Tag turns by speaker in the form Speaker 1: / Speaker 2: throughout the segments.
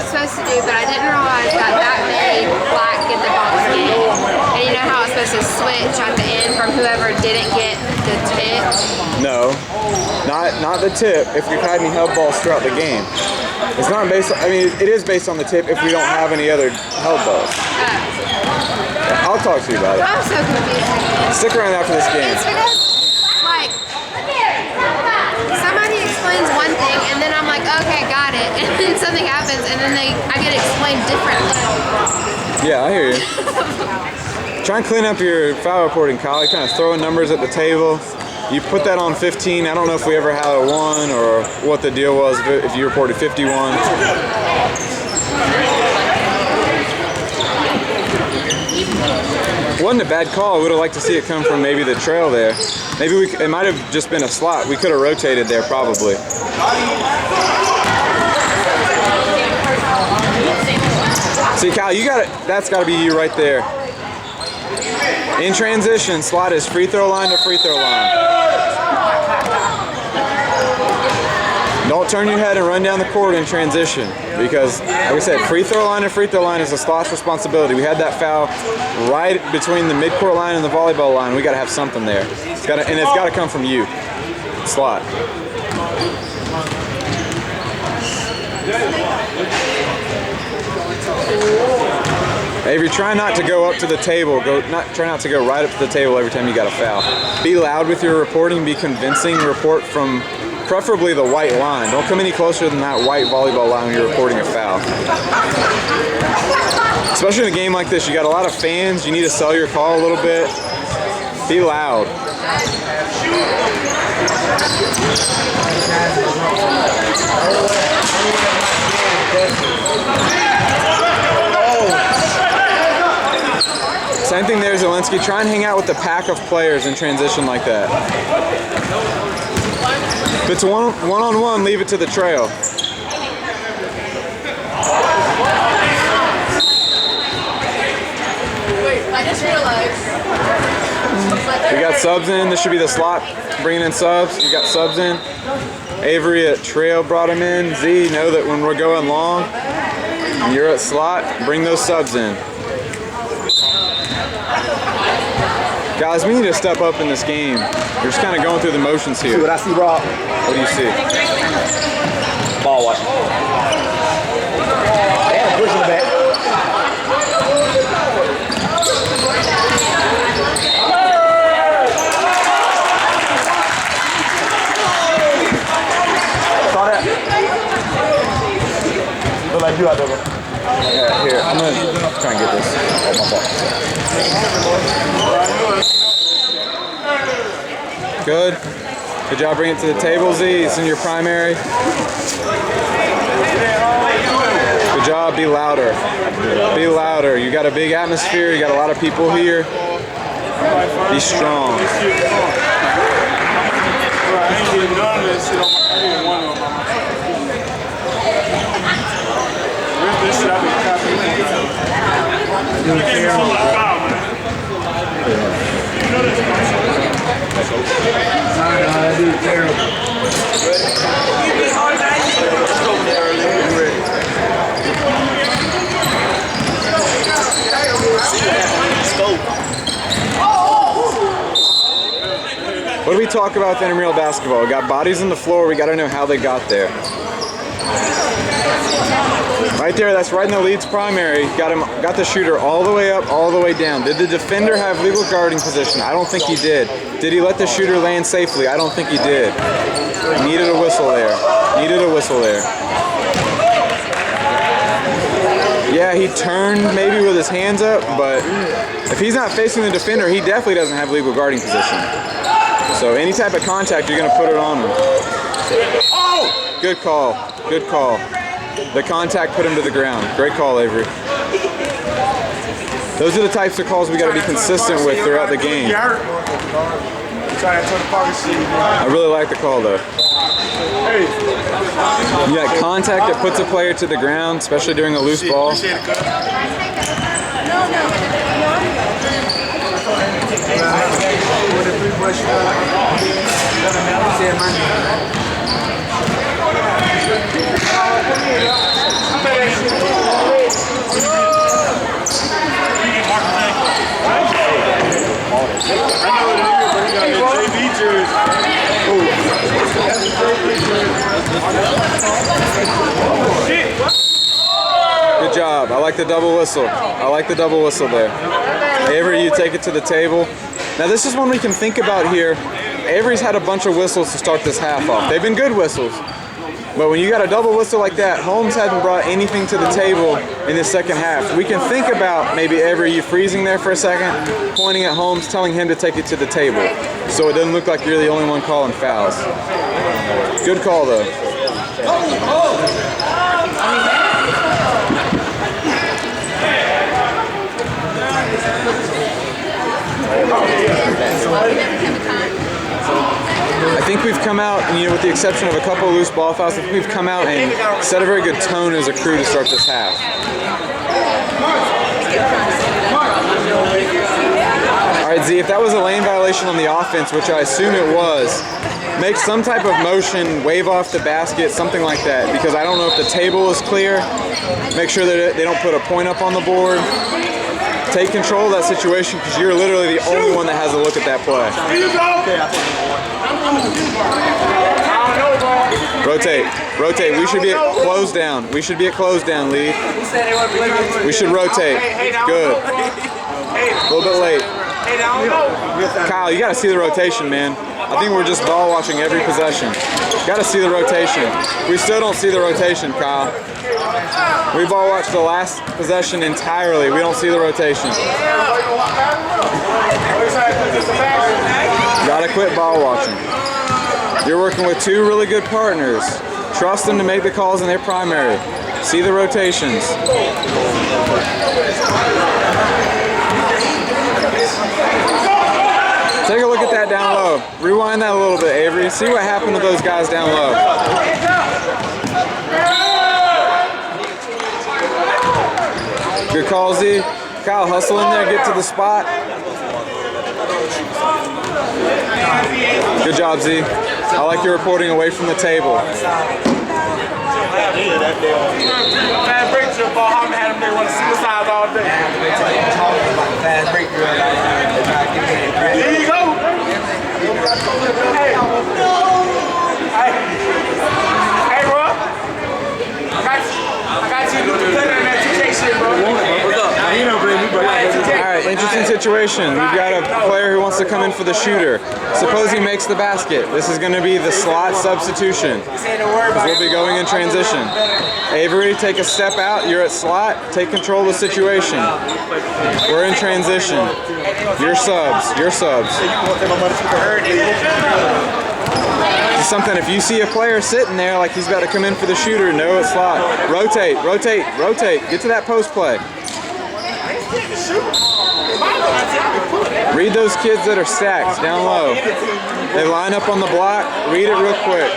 Speaker 1: supposed to do, but I didn't realize that made black get the box game. And you know how it's supposed to switch at the end from whoever didn't get the tip?
Speaker 2: No, not the tip. If you've had any held balls throughout the game, it's not based. I mean, it is based on the tip if we don't have any other held balls. I'll talk to you about it.
Speaker 1: I'm so confused.
Speaker 2: Stick around after this game.
Speaker 1: It's because, like, somebody explains one thing, and then I'm like, okay, got it, and then something happens, and then I get explained differently.
Speaker 2: Yeah, I hear you. Try and clean up your foul reporting, Kyle. You're kind of throwing numbers at the table. You put that on 15. I don't know if we ever had a 1 or what the deal was if you reported 51. Wasn't a bad call. I would have liked to see it come from maybe the trail there. Maybe it might have just been a slot. We could have rotated there probably. See, Kyle, you got it. That's got to be you right there. In transition, slot is free throw line to free throw line. Don't turn your head and run down the court in transition because, like I said, free throw line to free throw line is the slot's responsibility. We had that foul right between the midcourt line and the volleyball line. We got to have something there. It's got to come from you, slot. Avery, try not to go up to the table. Try not to go right up to the table every time you got a foul. Be loud with your reporting. Be convincing. Report from preferably the white line. Don't come any closer than that white volleyball line when you're reporting a foul. Especially in a game like this, you got a lot of fans. You need to sell your call a little bit. Be loud. Same thing there, Zielinski. Try and hang out with the pack of players in transition like that. If it's one-on-one, leave it to the trail.
Speaker 1: I just realized.
Speaker 2: We got subs in. This should be the slot bringing in subs. You got subs in. Avery at trail brought him in. Z, know that when we're going long, and you're at slot, bring those subs in. Guys, we need to step up in this game. We're just kind of going through the motions here.
Speaker 3: See what I see, Rob?
Speaker 2: What do you see?
Speaker 3: Ball watching. Damn, pushing the back. Saw that? Look like you out there, bro.
Speaker 2: Yeah, here, I'm going to try and get this. Oh, my fault. Good. Good job bringing it to the table, Z. It's in your primary. Good job. Be louder. Be louder. You got a big atmosphere. You got a lot of people here. Be strong. What do we talk about with intramural basketball? We got bodies on the floor. We got to know how they got there. Right there, that's right in the lead's primary. Got the shooter all the way up, all the way down. Did the defender have legal guarding position? I don't think he did. Did he let the shooter land safely? I don't think he did. Needed a whistle there. Needed a whistle there. Yeah, he turned maybe with his hands up, but if he's not facing the defender, he definitely doesn't have legal guarding position. So any type of contact, you're going to put it on him. Oh! Good call. Good call. The contact put him to the ground. Great call, Avery. Those are the types of calls we got to be consistent with throughout the game. I really like the call, though. You got contact that puts a player to the ground, especially during a loose ball. Good job. I like the double whistle. I like the double whistle there. Avery, you take it to the table. Now this is one we can think about here. Avery's had a bunch of whistles to start this half off. They've been good whistles. But when you got a double whistle like that, Holmes hadn't brought anything to the table in the second half. We can think about maybe Avery, you freezing there for a second, pointing at Holmes, telling him to take it to the table. So it doesn't look like you're the only one calling fouls. Good call though. I think we've come out, with the exception of a couple of loose ball fouls, I think we've come out and set a very good tone as a crew to start this half. All right, Z, if that was a lane violation on the offense, which I assume it was, make some type of motion, wave off the basket, something like that, because I don't know if the table is clear. Make sure that they don't put a point up on the board. Take control of that situation because you're literally the only one that has a look at that play. Rotate. We should be at close down. We should be at close down, lead. We should rotate. Good. A little bit late. Kyle, you got to see the rotation, man. I think we're just ball watching every possession. Got to see the rotation. We still don't see the rotation, Kyle. We ball watched the last possession entirely. We don't see the rotation. Gotta quit ball watching. You're working with two really good partners. Trust them to make the calls in their primary. See the rotations. Take a look at that down low. Rewind that a little bit, Avery. See what happened to those guys down low. Good call, Z. Kyle, hustle in there, get to the spot. Good job, Z. I like your reporting away from the table.
Speaker 3: Fast break drill ball. Holmes had them there want to suicide all day. Fast break drill. Here you go. Hey, bro. I got you. Look at that 2K shit, bro. What's up?
Speaker 2: Alright, interesting situation. We've got a player who wants to come in for the shooter. Suppose he makes the basket. This is going to be the slot substitution. We'll be going in transition. Avery, take a step out. You're at slot. Take control of the situation. We're in transition. Your subs. It's something, if you see a player sitting there like he's about to come in for the shooter, no, it's slot. Rotate. Get to that post play. Read those kids that are stacked down low. They line up on the block. Read it real quick.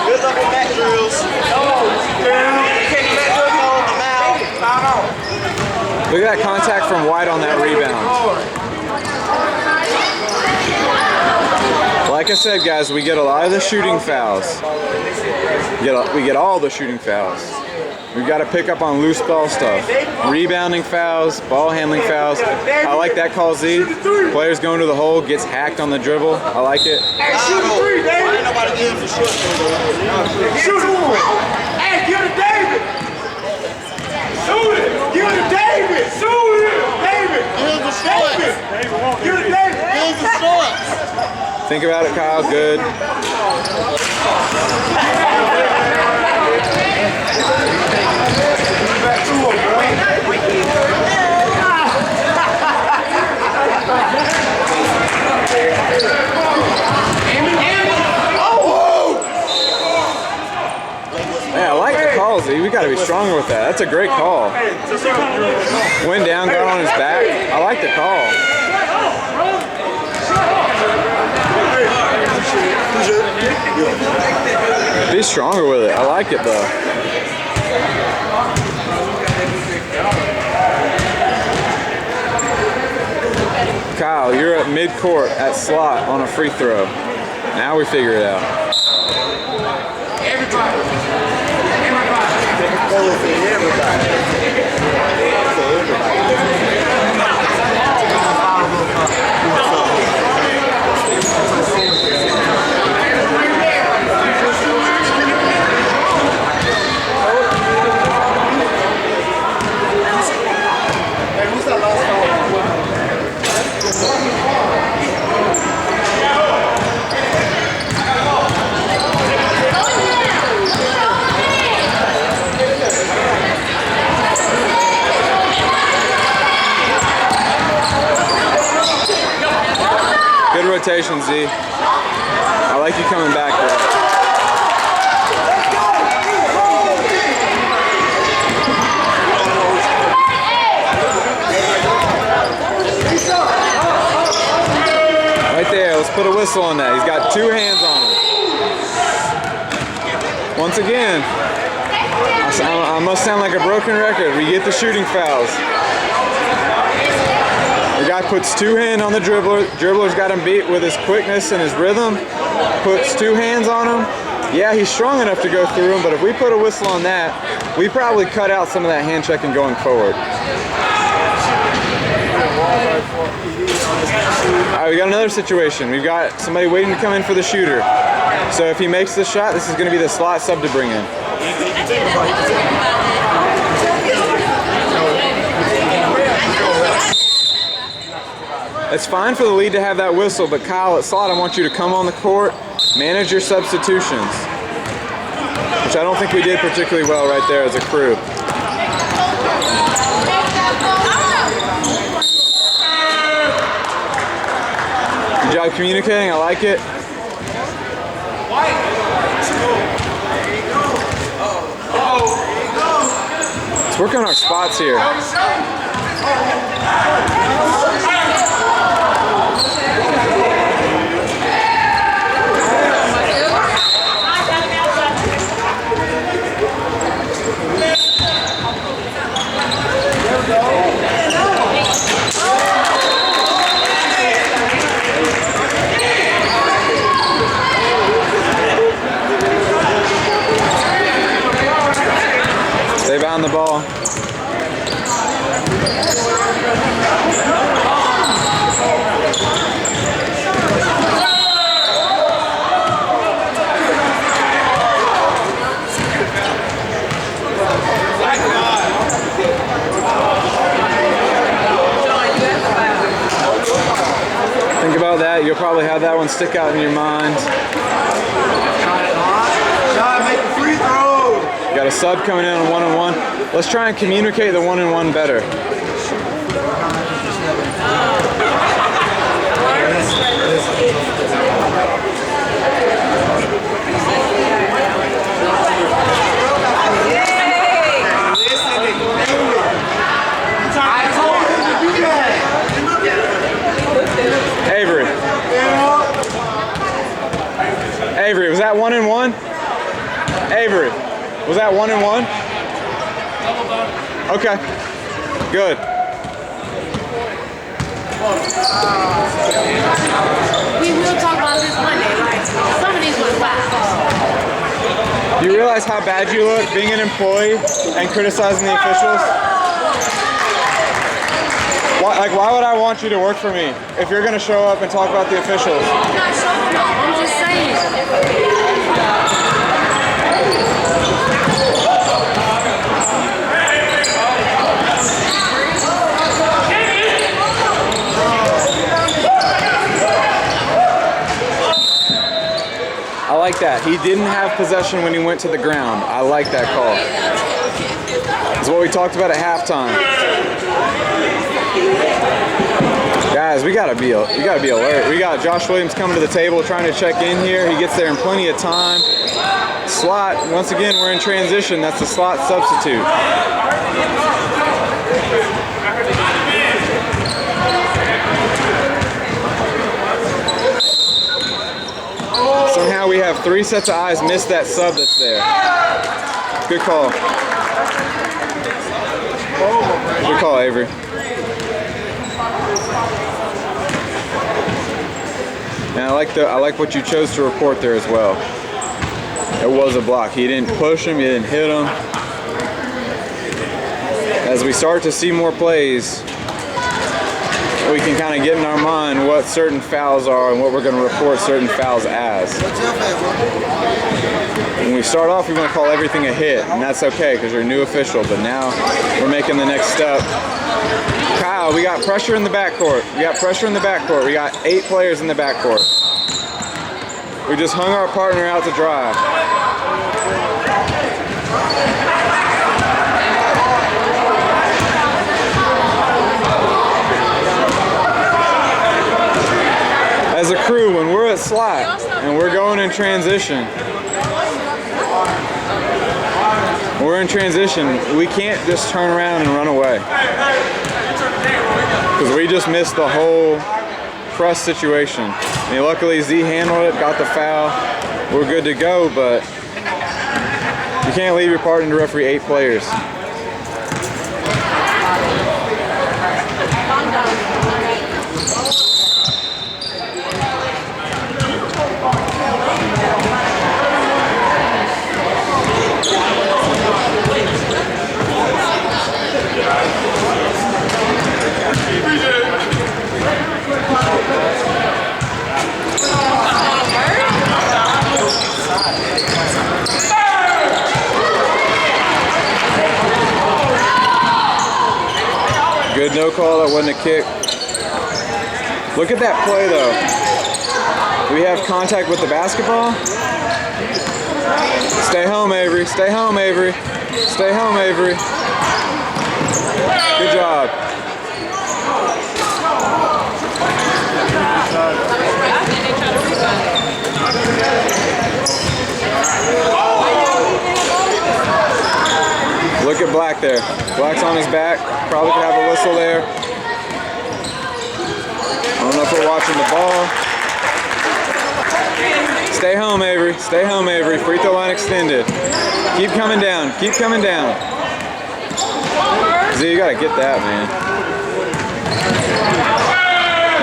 Speaker 3: Good luck with back drills.
Speaker 2: Look at that contact from White on that rebound. Like I said, guys, we get a lot of the shooting fouls. We get all the shooting fouls. We've got to pick up on loose ball stuff. Rebounding fouls, ball handling fouls. I like that call, Z. Players going to the hole, gets hacked on the dribble. I like it.
Speaker 3: Hey, shoot a three, David. Ain't nobody getting for short. Shoot it. Hey, give it to David. Shoot it. Give it to David. Shoot it. David. Here's the shorts. Give it to David. Here's the shorts.
Speaker 2: Think about it, Kyle. Good. Yeah, I like the calls. We got to be stronger with that. That's a great call. Went down, got on his back. I like the call. Be stronger with it. I like it though. Kyle, you're at mid-court at slot on a free throw. Now we figure it out.
Speaker 3: Everybody.
Speaker 2: Good rotation, Z. I like you coming back there. Right there, let's put a whistle on that. He's got 2 hands on him. Once again, I must sound like a broken record. We get the shooting fouls. The guy puts 2 hands on the dribbler. Dribbler's got him beat with his quickness and his rhythm. Puts 2 hands on him. Yeah, he's strong enough to go through him, but if we put a whistle on that, we probably cut out some of that hand checking going forward. All right, we got another situation. We've got somebody waiting to come in for the shooter. So if he makes the shot, this is going to be the slot sub to bring in. It's fine for the lead to have that whistle, but Kyle at slot, I want you to come on the court, manage your substitutions, which I don't think we did particularly well right there as a crew. Good job communicating, I like it. Let's work on our spots here. They bound the ball. Think about that. You'll probably have that one stick out in your mind.
Speaker 3: Make the free throw.
Speaker 2: Got a sub coming in on 1-on-1. Let's try and communicate the 1-on-1 better. Avery, was that 1-on-1? Avery, was that 1-on-1? Okay, good.
Speaker 4: We will talk about this Monday, right? Some of these were fouls.
Speaker 2: You realize how bad you look being an employee and criticizing the officials? Why would I want you to work for me if you're going to show up and talk about the officials?
Speaker 4: I'm not showing up, I'm just saying.
Speaker 2: I like that. He didn't have possession when he went to the ground. I like that call. It's what we talked about at halftime. Guys, we gotta be alert. We got Josh Williams coming to the table trying to check in here. He gets there in plenty of time. Slot, once again, we're in transition. That's the slot substitute. Somehow we have 3 sets of eyes miss that sub that's there. Good call. Good call, Avery. I like what you chose to report there as well. It was a block. He didn't push him, he didn't hit him. As we start to see more plays, we can kind of get in our mind what certain fouls are and what we're going to report certain fouls as. When we start off, we want to call everything a hit, and that's okay because you're a new official, but now we're making the next step. Kyle, we got pressure in the backcourt. We got 8 players in the backcourt. We just hung our partner out to dry. As a crew, when we're at slot and we're going in transition, we can't just turn around and run away. Because we just missed the whole press situation. I mean, luckily Z handled it, got the foul. We're good to go, but you can't leave your partner to referee 8 players. Good no call, that wasn't a kick. Look at that play though. We have contact with the basketball. Stay home, Avery. Stay home, Avery. Stay home, Avery. Good job. Look at Black there. Black's on his back. Probably could have a whistle there. I don't know if we're watching the ball. Stay home, Avery. Stay home, Avery. Free throw line extended. Keep coming down. Keep coming down. Z, you gotta get that, man.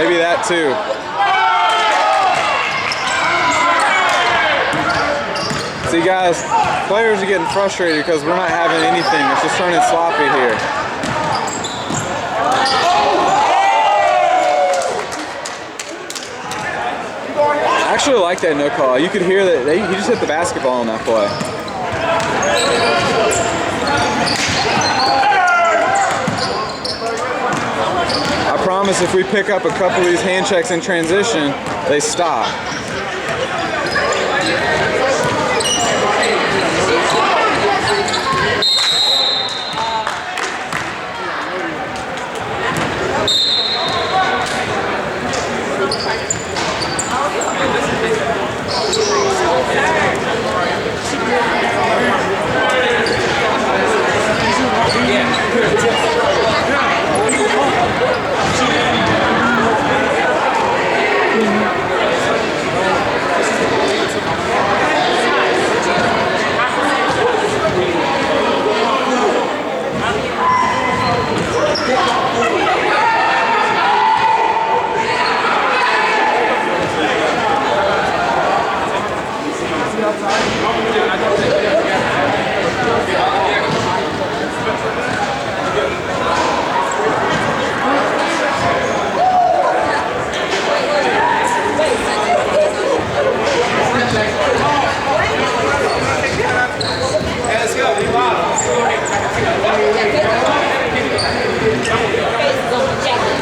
Speaker 2: Maybe that too. See guys, players are getting frustrated because we're not having anything. It's just turning sloppy here. I actually like that no call. You could hear that he just hit the basketball on that play. I promise if we pick up a couple of these hand checks in transition, they stop.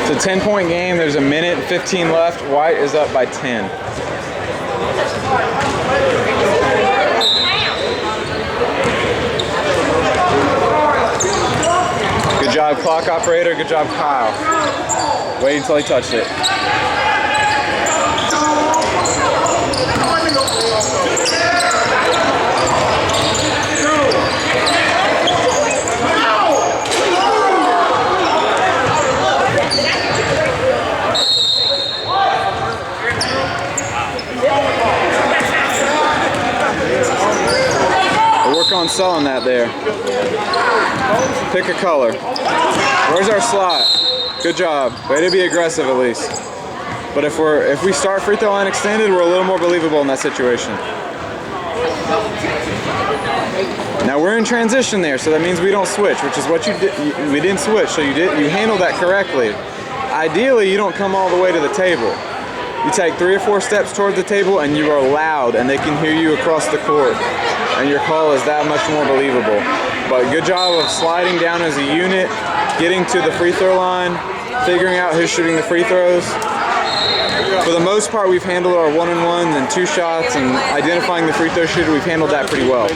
Speaker 2: It's a 10-point game. There's a minute and 15 left. White is up by 10. Good job, clock operator. Good job, Kyle. Wait until he touched it. On selling that there. Pick a color. Where's our slot? Good job. Way to be aggressive at least. But if we start free throw line extended, we're a little more believable in that situation. Now we're in transition there, so that means we don't switch, which is what you did. We didn't switch, so you handled that correctly. Ideally, you don't come all the way to the table. You take 3 or 4 steps toward the table, and you are loud, and they can hear you across the court, and your call is that much more believable. But good job of sliding down as a unit, getting to the free throw line, figuring out who's shooting the free throws. For the most part, we've handled our 1-on-1s and 2 shots, and identifying the free throw shooter, we've handled that pretty well.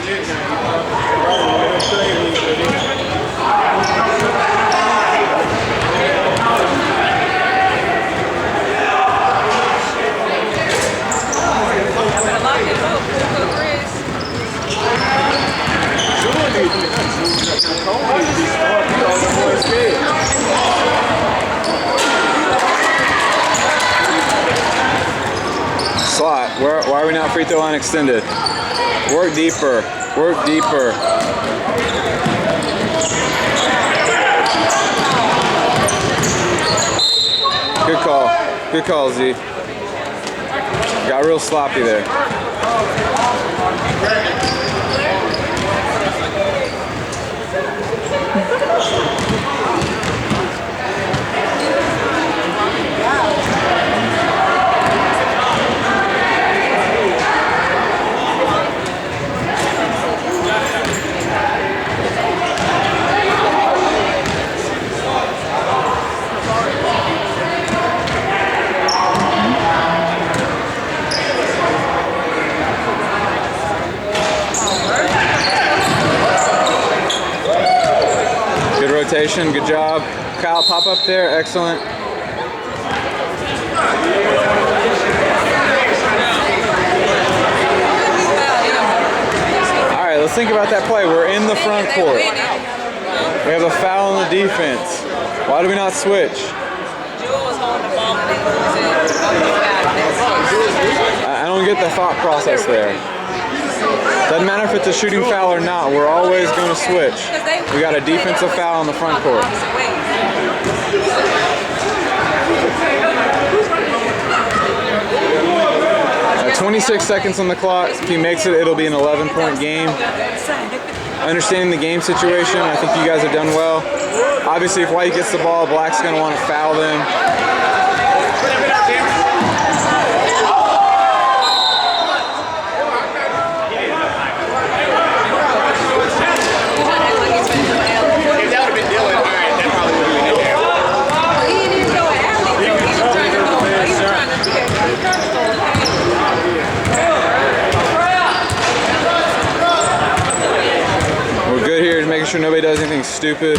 Speaker 2: Slot. Why are we not free throw line extended? Work deeper. Work deeper. Good call. Good call, Z. Got real sloppy there. Rotation, good job. Kyle, pop up there, excellent. All right, let's think about that play. We're in the front court. We have a foul on the defense. Why do we not switch? I don't get the thought process there. Doesn't matter if it's a shooting foul or not, we're always going to switch. We got a defensive foul on the front court. 26 seconds on the clock. If he makes it, it'll be an 11-point game. Understanding the game situation, I think you guys have done well. Obviously, if White gets the ball, Black's going to want to foul them. Making sure nobody does anything stupid.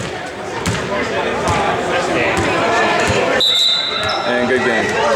Speaker 2: And good game.